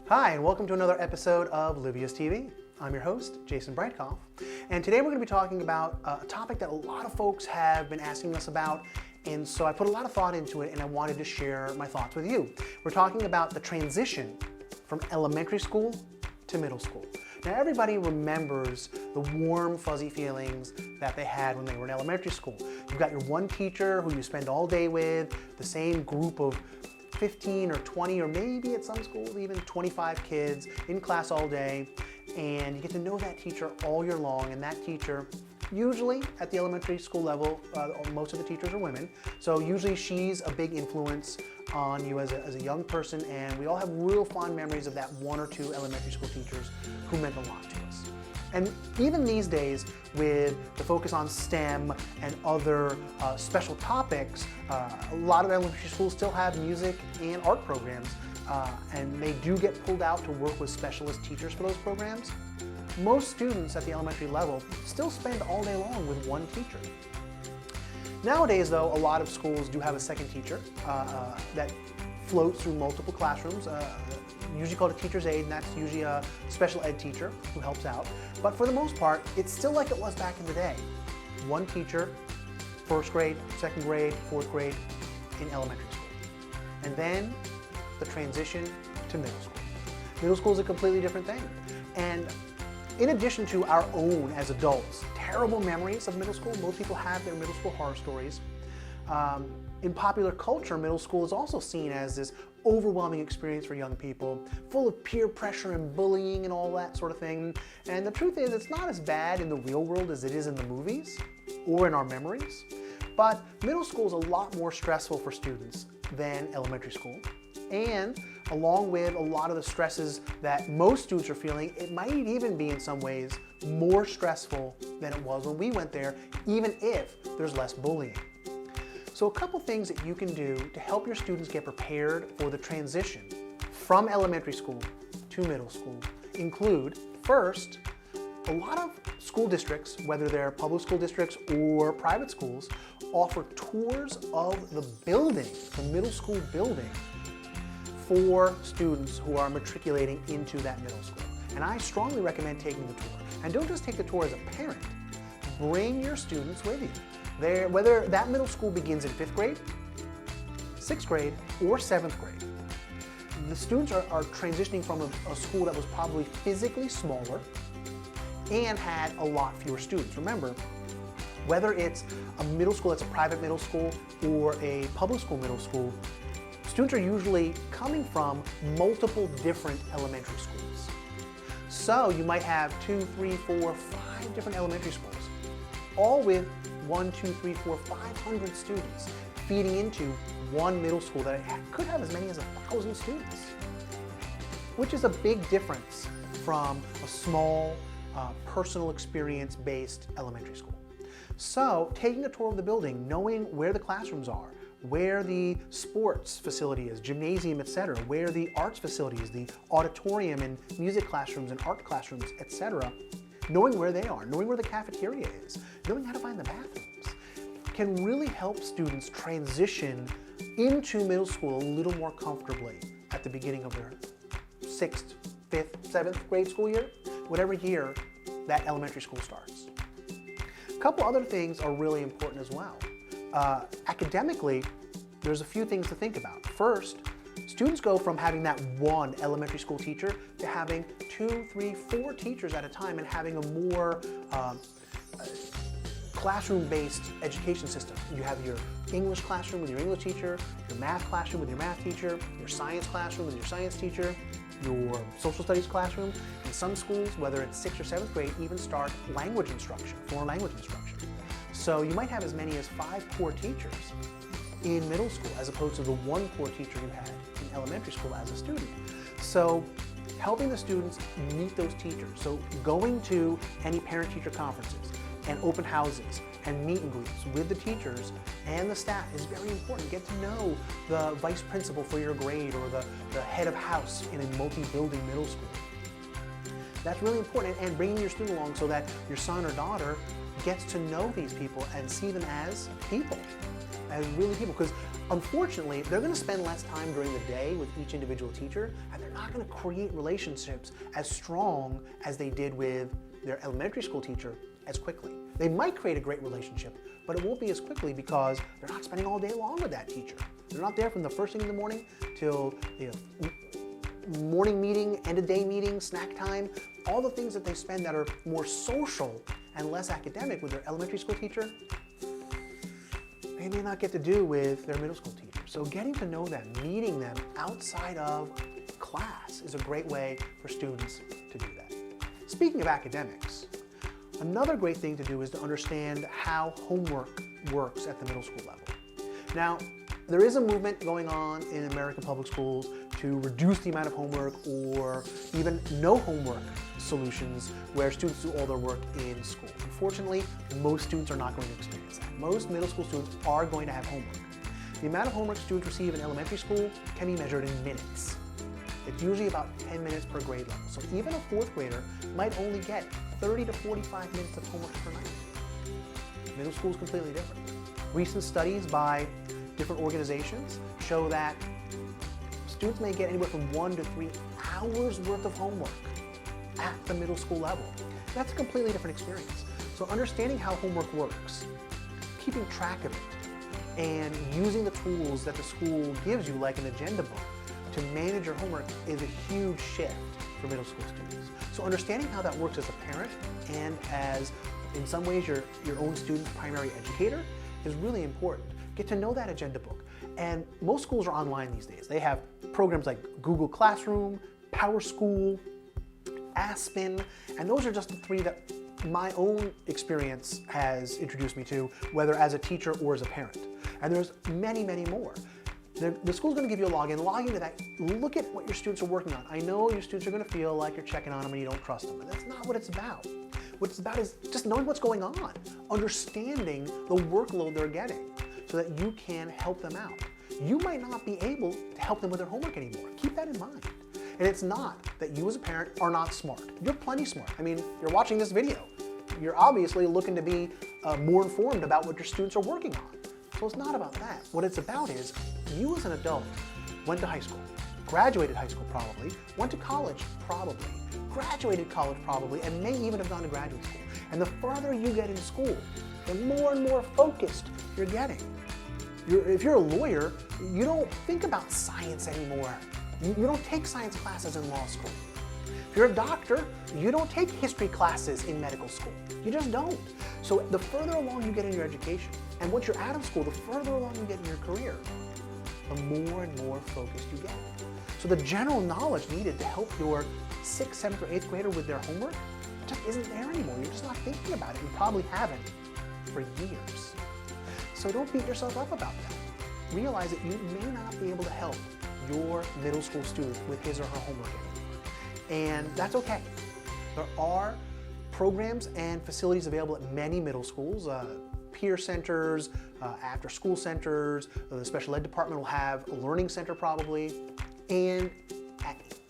Hi, and welcome to another episode of Livius TV. I'm your host, Jason Breitkoff, and today we're going to be talking about a topic that a lot of folks have been asking us about, and so I put a lot of thought into it and I wanted to share my thoughts with you. We're talking about the transition from elementary school to middle school. Now, everybody remembers the warm, fuzzy feelings that they had when they were in elementary school. You've got your one teacher who you spend all day with, the same group of 15 or 20 or maybe at some schools even 25 kids in class all day, and you get to know that teacher all year long. And that teacher, usually at the elementary school level, most of the teachers are women, so usually she's a big influence on you as a young person, and we all have real fond memories of that one or two elementary school teachers who meant a lot to us. And even these days, with the focus on STEM and other special topics, a lot of elementary schools still have music and art programs, and they do get pulled out to work with specialist teachers for those programs. Most students at the elementary level still spend all day long with one teacher. Nowadays, though, a lot of schools do have a second teacher that floats through multiple classrooms, usually called a teacher's aide, and that's usually a special ed teacher who helps out. But for the most part, it's still like it was back in the day. One teacher, first grade, second grade, fourth grade in elementary school. And then the transition to middle school. Middle school is a completely different thing. And in addition to our own, as adults, terrible memories of middle school, most people have their middle school horror stories. In popular culture, middle school is also seen as this overwhelming experience for young people, full of peer pressure and bullying and all that sort of thing. And the truth is, it's not as bad in the real world as it is in the movies or in our memories. But middle school is a lot more stressful for students than elementary school. And along with a lot of the stresses that most students are feeling, it might even be in some ways more stressful than it was when we went there, even if there's less bullying. So a couple things that you can do to help your students get prepared for the transition from elementary school to middle school include, first, a lot of school districts, whether they're public school districts or private schools, offer tours of the building, the middle school building, for students who are matriculating into that middle school. And I strongly recommend taking the tour. And don't just take the tour as a parent, bring your students with you. Whether that middle school begins in 5th grade, 6th grade, or 7th grade. The students are transitioning from a school that was probably physically smaller and had a lot fewer students. Remember, whether it's a middle school that's a private middle school or a public school middle school, students are usually coming from multiple different elementary schools. So you might have 2, 3, 4, 5 different elementary schools, all with 1, 2, 3, 4, 500 students feeding into one middle school that could have as many as 1,000 students, which is a big difference from a small, personal experience-based elementary school. So taking a tour of the building, knowing where the classrooms are, where the sports facility is, gymnasium, etc., where the arts facility is, the auditorium and music classrooms and art classrooms, etc., knowing where they are, knowing where the cafeteria is, knowing how to find the bathrooms, can really help students transition into middle school a little more comfortably at the beginning of their 6th, 5th, 7th grade school year, whatever year that elementary school starts. A couple other things are really important as well. Academically, there's a few things to think about. First, students go from having that one elementary school teacher to having 2, 3, 4 teachers at a time and having a more classroom-based education system. You have your English classroom with your English teacher, your math classroom with your math teacher, your science classroom with your science teacher, your social studies classroom. And some schools, whether it's 6th or 7th grade, even start language instruction, foreign language instruction. So you might have as many as 5 core teachers in middle school as opposed to the one core teacher you had in elementary school as a student. So helping the students meet those teachers. So going to any parent-teacher conferences and open houses and meet and greets with the teachers and the staff is very important. Get to know the vice principal for your grade or the head of house in a multi-building middle school. That's really important, and bringing your student along so that your son or daughter gets to know these people and see them as people. as really people, because unfortunately, they're going to spend less time during the day with each individual teacher, and they're not going to create relationships as strong as they did with their elementary school teacher as quickly. They might create a great relationship, but it won't be as quickly because they're not spending all day long with that teacher. They're not there from the first thing in the morning till morning meeting, end of day meeting, snack time, all the things that they spend that are more social and less academic with their elementary school teacher, they may not get to do with their middle school teacher. So getting to know them, meeting them outside of class is a great way for students to do that. Speaking of academics, another great thing to do is to understand how homework works at the middle school level. Now, there is a movement going on in American public schools to reduce the amount of homework or even no homework solutions where students do all their work in school. Unfortunately, most students are not going to experience that. Most middle school students are going to have homework. The amount of homework students receive in elementary school can be measured in minutes. It's usually about 10 minutes per grade level. So even a fourth grader might only get 30 to 45 minutes of homework per night. Middle school is completely different. Recent studies by different organizations show that students may get anywhere from 1 to 3 hours worth of homework at the middle school level. That's a completely different experience. So understanding how homework works, keeping track of it, and using the tools that the school gives you, like an agenda book, to manage your homework is a huge shift for middle school students. So understanding how that works as a parent and as, in some ways, your own student's primary educator is really important. Get to know that agenda book. And most schools are online these days. They have programs like Google Classroom, PowerSchool, Aspen, and those are just the 3 that my own experience has introduced me to, whether as a teacher or as a parent. And there's many, many more. The school's going to give you a login. Log into that. Look at what your students are working on. I know your students are going to feel like you're checking on them and you don't trust them, but that's not what it's about. What it's about is just knowing what's going on, understanding the workload they're getting so that you can help them out. You might not be able to help them with their homework anymore. Keep that in mind. And it's not that you as a parent are not smart. You're plenty smart. I mean, you're watching this video. You're obviously looking to be more informed about what your students are working on. So it's not about that. What it's about is you as an adult went to high school, graduated high school probably, went to college probably, graduated college probably, and may even have gone to graduate school. And the further you get in school, the more and more focused you're getting. If you're a lawyer, you don't think about science anymore. You don't take science classes in law school. If you're a doctor, you don't take history classes in medical school. You just don't. So the further along you get in your education, and once you're out of school, the further along you get in your career, the more and more focused you get. So the general knowledge needed to help your 6th, 7th, or 8th grader with their homework just isn't there anymore. You're just not thinking about it. You probably haven't for years. So don't beat yourself up about that. Realize that you may not be able to help your middle school student with his or her homework anymore. And that's okay. There are programs and facilities available at many middle schools, peer centers, after school centers. The special ed department will have a learning center probably. And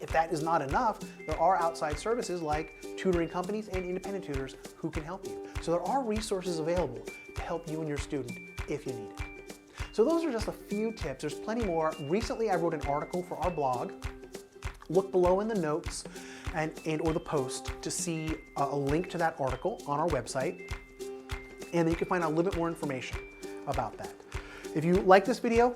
if that is not enough, there are outside services like tutoring companies and independent tutors who can help you. So there are resources available to help you and your student if you need it. So those are just a few tips. There's plenty more. Recently, I wrote an article for our blog. Look below in the notes and or the post to see a link to that article on our website. And then you can find out a little bit more information about that. If you like this video,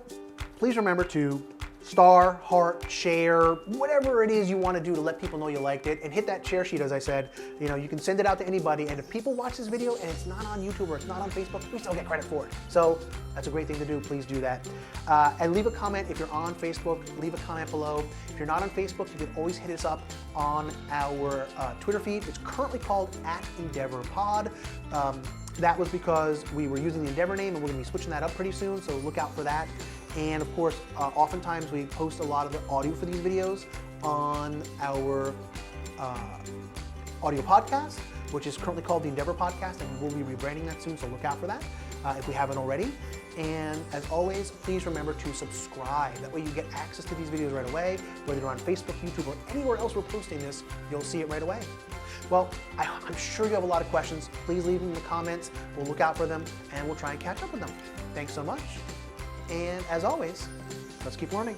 please remember to star, heart, share, whatever it is you want to do to let people know you liked it, and hit that share sheet, as I said. You know, you can send it out to anybody, and if people watch this video and it's not on YouTube or it's not on Facebook, we still get credit for it. So that's a great thing to do. Please do that. And leave a comment if you're on Facebook. Leave a comment below. If you're not on Facebook, you can always hit us up on our Twitter feed. It's currently called @EndeavorPod. That was because we were using the Endeavor name, and we're going to be switching that up pretty soon, so look out for that. And of course, oftentimes we post a lot of the audio for these videos on our audio podcast, which is currently called the Endeavor Podcast, and we'll be rebranding that soon, so look out for that if we haven't already. And as always, please remember to subscribe. That way you get access to these videos right away. Whether you're on Facebook, YouTube, or anywhere else we're posting this, you'll see it right away. Well, I'm sure you have a lot of questions. Please leave them in the comments. We'll look out for them, and we'll try and catch up with them. Thanks so much. And as always, let's keep learning.